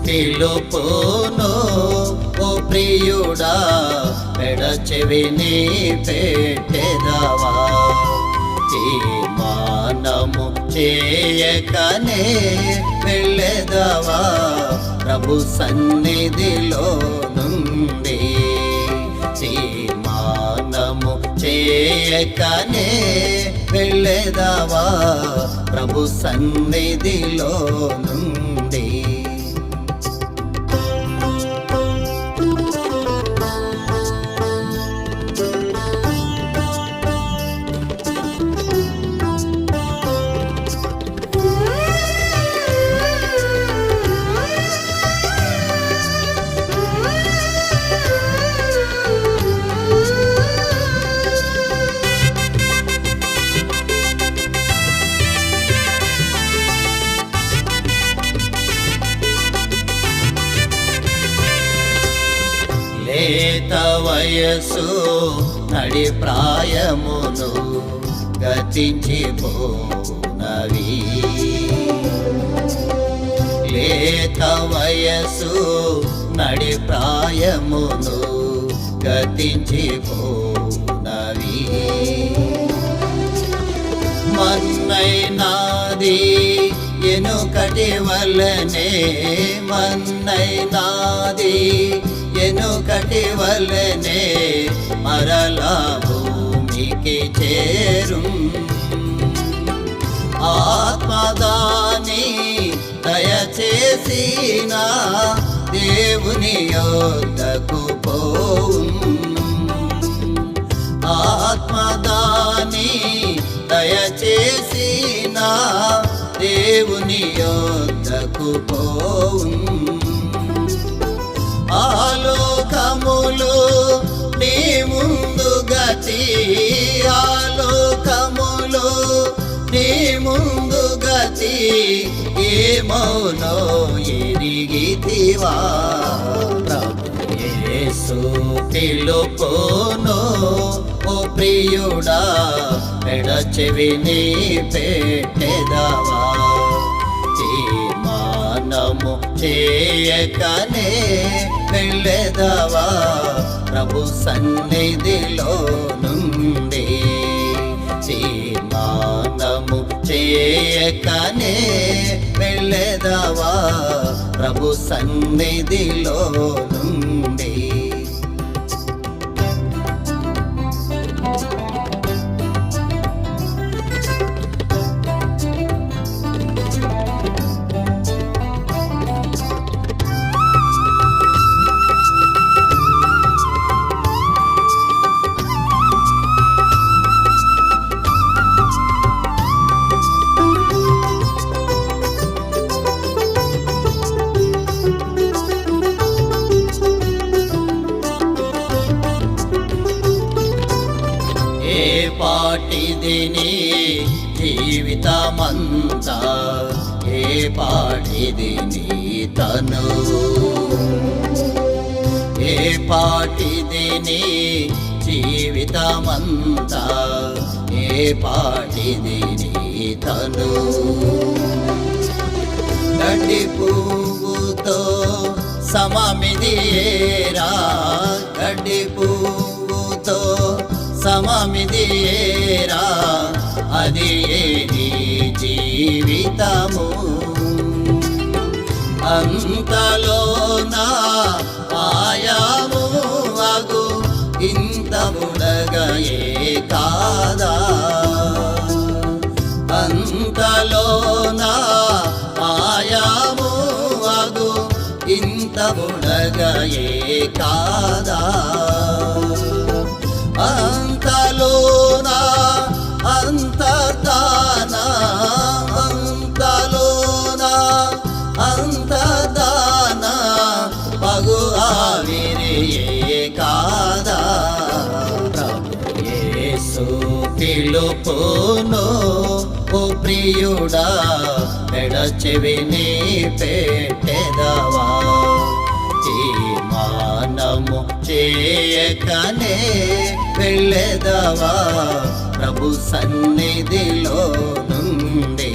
పిలుపును ఓ ప్రియుడా పెడచెవిని పెట్టెదవా తీర్మానము చేయకనే వెళ్ళెదవా ప్రభు సన్నిధిలో నుండి తీర్మానము చేయకనే వెళ్ళెదవా ప్రభు సన్నిధిలో నుండి లేత వయసు నడి ప్రాయమును గతించిపోనవి లేత వయసు నడి ప్రాయమును గతించిపోనవి మన్నైనాది ఎనుకటి వల్లనే మన్నైనాది ఎనుకటి వల్లనే మరలా భూమికి చేరు ఆత్మదాని దయచేసిన దేవుని యొద్దకు పోవు ఆత్మదాని దయచేసిన దేవుని యొద్దకు పోవు ఆలోకములు నీ ముందు గతి ఆలోకములు నీ ముందు గతి ఏమౌనో ఎరిగితివా ప్రభు యేసు పిలుపును ఓ ప్రియుడా పెడచెవిని పెట్టెదవా తీర్మానము చేయకనే వెళ్ళెదవా ప్రభు సన్నిధిలో నుండి తీర్మానము చేయకనే వెళ్ళెదవా ప్రభు సన్నిధిలో నుండి పాటిది నీ జీవితమంతా ఏ పాటిది నీ తను ఏ పాటిది నీ జీవితమంతా ఏ పాటిది నీ తను గడ్డి పువ్వుతో సమమిది ఏరా గడ్డి పువ్వుతో సమమిది ఏరా అది నీ జీవితము అంతలోనా మాయాము అగు ఇంత బుడగయే కాదా అంతలోనా మాయాము అగు ఇంత బుడగయే కాదా అంతలోనా అంతర్ధానా అంతలోనా అంతర్ధానా పగు ఆవిరియే కాదా ప్రభు యేసు పిలుపును ఓ ప్రియుడా పెడచెవిని పెట్టెదవా తీర్మానము చేయకనే వెళ్ళెదవా ప్రభు సన్నిధిలో నుండి